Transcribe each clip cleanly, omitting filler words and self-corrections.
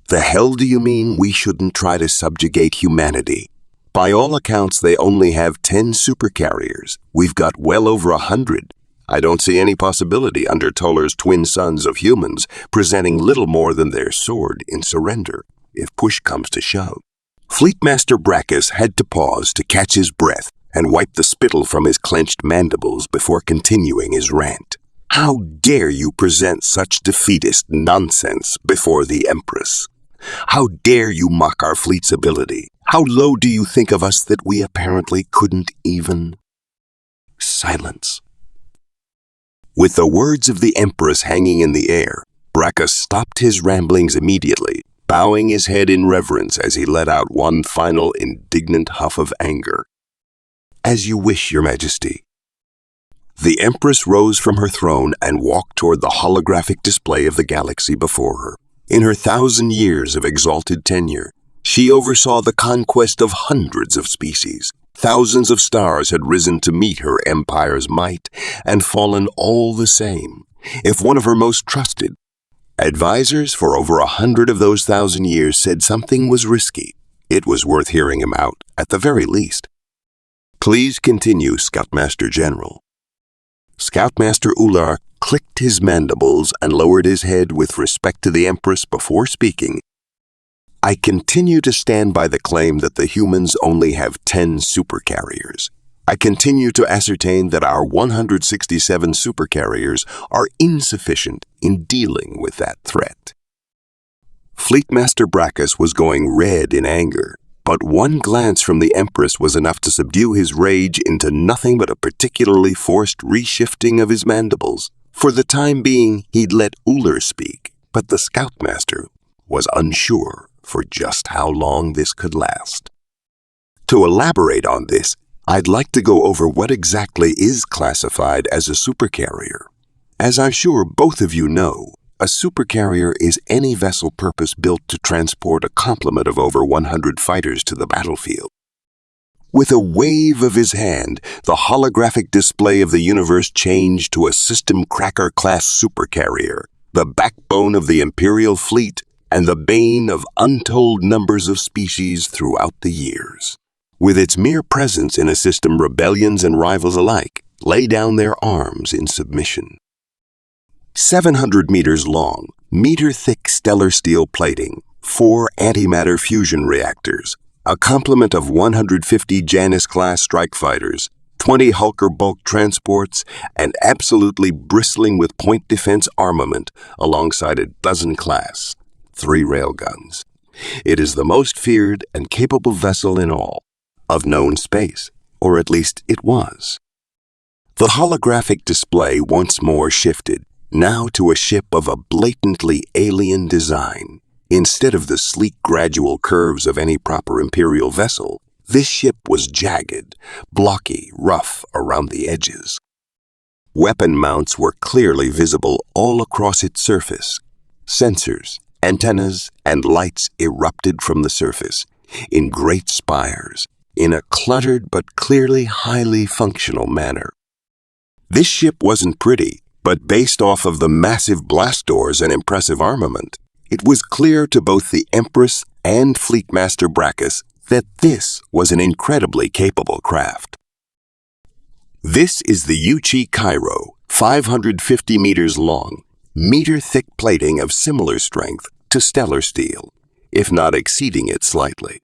The hell do you mean we shouldn't try to subjugate humanity? By all accounts, they only have 10 supercarriers. We've got well over 100. I don't see any possibility under Toller's twin sons of humans presenting little more than their sword in surrender, if push comes to shove. Fleetmaster Brackus had to pause to catch his breath and wipe the spittle from his clenched mandibles before continuing his rant. How dare you present such defeatist nonsense before the Empress? How dare you mock our fleet's ability? How low do you think of us that we apparently couldn't even? Silence. With the words of the Empress hanging in the air, Brackus stopped his ramblings immediately, bowing his head in reverence as he let out one final indignant huff of anger. As you wish, Your Majesty. The Empress rose from her throne and walked toward the holographic display of the galaxy before her. In her 1,000 years of exalted tenure, she oversaw the conquest of hundreds of species. Thousands of stars had risen to meet her empire's might and fallen all the same. If one of her most trusted advisors for over 100 of those 1,000 years said something was risky, it was worth hearing him out, at the very least. Please continue, Scoutmaster General. Scoutmaster Ooler clicked his mandibles and lowered his head with respect to the Empress before speaking. I continue to stand by the claim that the humans only have 10 supercarriers. I continue to ascertain that our 167 supercarriers are insufficient in dealing with that threat. Fleetmaster Brackus was going red in anger, but one glance from the Empress was enough to subdue his rage into nothing but a particularly forced reshifting of his mandibles. For the time being, he'd let Ooler speak, but the Scoutmaster was unsure for just how long this could last. To elaborate on this, I'd like to go over what exactly is classified as a supercarrier. As I'm sure both of you know, a supercarrier is any vessel purpose-built to transport a complement of over 100 fighters to the battlefield. With a wave of his hand, the holographic display of the universe changed to a System Cracker-class supercarrier, the backbone of the Imperial fleet and the bane of untold numbers of species throughout the years. With its mere presence in a system, rebellions and rivals alike lay down their arms in submission. 700 meters long, meter-thick stellar steel plating, 4 antimatter fusion reactors, a complement of 150 Janus-class strike fighters, 20 Hulker bulk transports, and absolutely bristling with point defense armament alongside a dozen class, 3 railguns. It is the most feared and capable vessel in all of known space, or at least it was. The holographic display once more shifted, now to a ship of a blatantly alien design. Instead of the sleek gradual curves of any proper Imperial vessel, this ship was jagged, blocky, rough around the edges. Weapon mounts were clearly visible all across its surface. Sensors, antennas, and lights erupted from the surface in great spires, in a cluttered but clearly highly functional manner. This ship wasn't pretty, but based off of the massive blast doors and impressive armament, it was clear to both the Empress and Fleetmaster Brackus that this was an incredibly capable craft. This is the Yuchi Cairo, 550 meters long, meter-thick plating of similar strength to stellar steel, if not exceeding it slightly.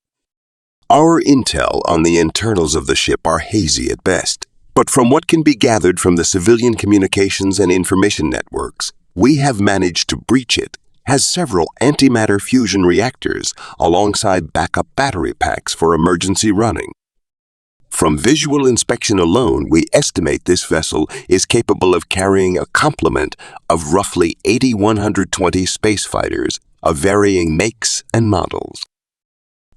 Our intel on the internals of the ship are hazy at best, but from what can be gathered from the civilian communications and information networks, we have managed to breach it, has several antimatter fusion reactors alongside backup battery packs for emergency running. From visual inspection alone, we estimate this vessel is capable of carrying a complement of roughly 8,120 space fighters of varying makes and models.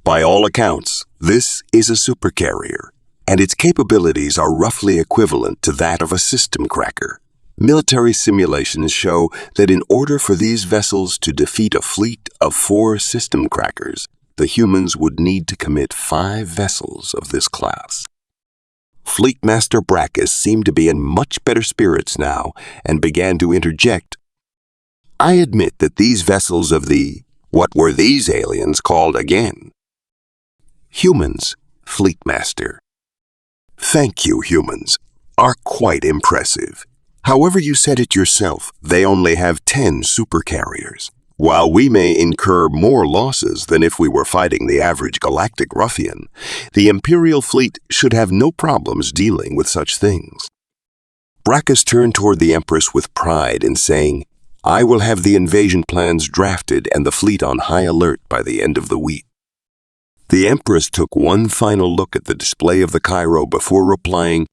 By all accounts, this is a supercarrier, and its capabilities are roughly equivalent to that of a system cracker. Military simulations show that in order for these vessels to defeat a fleet of 4 system crackers, the humans would need to commit 5 vessels of this class. Fleetmaster Brackus seemed to be in much better spirits now and began to interject. I admit that these vessels of the What were these aliens called again? Humans, Fleetmaster. Thank you, humans. Are quite impressive. However you said it yourself, they only have 10 supercarriers. While we may incur more losses than if we were fighting the average galactic ruffian, the Imperial fleet should have no problems dealing with such things. Brackus turned toward the Empress with pride in saying, I will have the invasion plans drafted and the fleet on high alert by the end of the week. The Empress took one final look at the display of the Cairo before replying,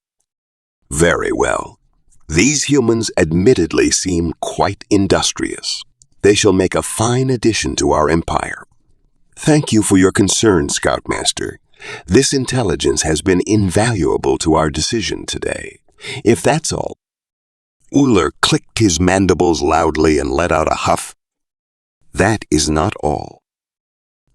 Very well. These humans admittedly seem quite industrious. They shall make a fine addition to our empire. Thank you for your concern, Scoutmaster. This intelligence has been invaluable to our decision today. If that's all. Ooler clicked his mandibles loudly and let out a huff. That is not all.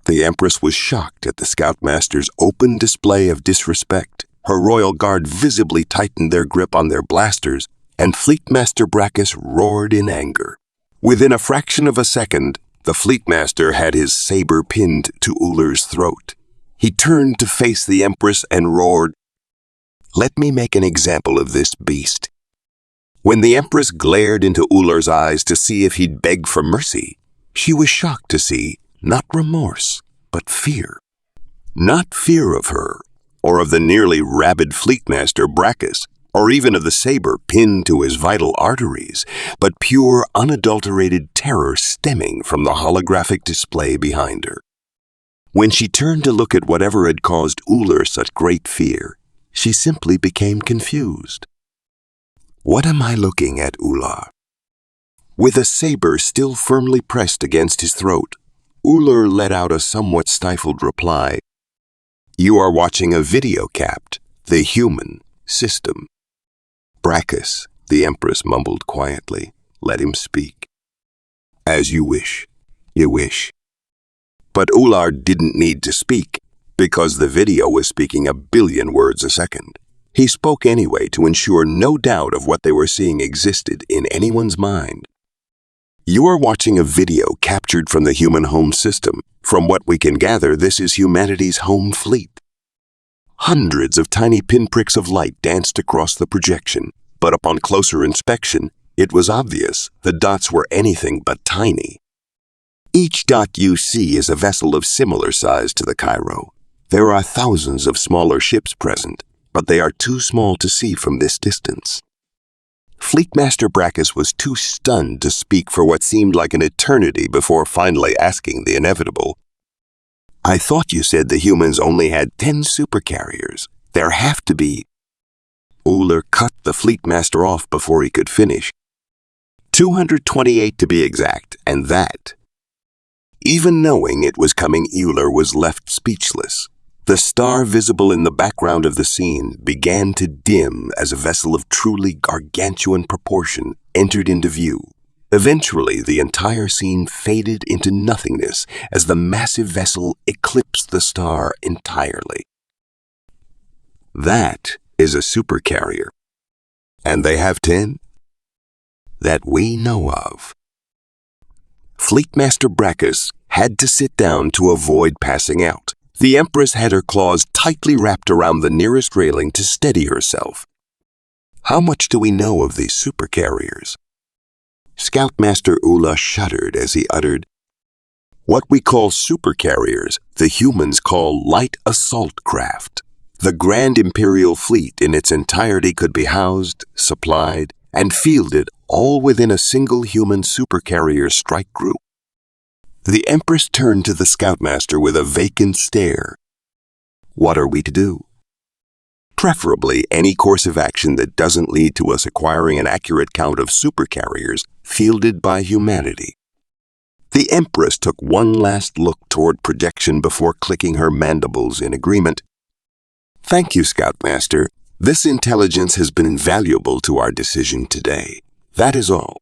The Empress was shocked at the Scoutmaster's open display of disrespect. Her royal guard visibly tightened their grip on their blasters, and Fleetmaster Brackus roared in anger. Within a fraction of a second, the Fleetmaster had his saber pinned to Ooler's throat. He turned to face the Empress and roared, Let me make an example of this beast. When the Empress glared into Ooler's eyes to see if he'd beg for mercy, she was shocked to see not remorse, but fear. Not fear of her, or of the nearly rabid Fleetmaster Brackus, or even of the saber pinned to his vital arteries, but pure, unadulterated terror stemming from the holographic display behind her. When she turned to look at whatever had caused Ooler such great fear, she simply became confused. What am I looking at, Ooler? With a saber still firmly pressed against his throat, Ooler let out a somewhat stifled reply. You are watching a video capped, the human system. Brackus, the Empress mumbled quietly. Let him speak. As you wish. You wish. But Ooler didn't need to speak, because the video was speaking 1 billion words a second. He spoke anyway to ensure no doubt of what they were seeing existed in anyone's mind. You are watching a video captured from the human home system. From what we can gather, this is humanity's home fleet. Hundreds of tiny pinpricks of light danced across the projection, but upon closer inspection, it was obvious the dots were anything but tiny. Each dot you see is a vessel of similar size to the Cairo. There are thousands of smaller ships present, but they are too small to see from this distance. Fleetmaster Brackus was too stunned to speak for what seemed like an eternity before finally asking the inevitable. I thought you said the humans only had 10 supercarriers. There have to be. Ooler cut the Fleetmaster off before he could finish. 228 to be exact, and that. Even knowing it was coming, Ooler was left speechless. The star visible in the background of the scene began to dim as a vessel of truly gargantuan proportion entered into view. Eventually, the entire scene faded into nothingness as the massive vessel eclipsed the star entirely. That is a supercarrier. And they have 10? That we know of. Fleetmaster Brackus had to sit down to avoid passing out. The Empress had her claws tightly wrapped around the nearest railing to steady herself. How much do we know of these supercarriers? Scoutmaster Ooler shuddered as he uttered, What we call supercarriers, the humans call light assault craft. The Grand Imperial fleet in its entirety could be housed, supplied, and fielded all within a single human supercarrier strike group. The Empress turned to the Scoutmaster with a vacant stare. What are we to do? Preferably any course of action that doesn't lead to us acquiring an accurate count of supercarriers fielded by humanity. The Empress took one last look toward projection before clicking her mandibles in agreement. Thank you, Scoutmaster. This intelligence has been invaluable to our decision today. That is all.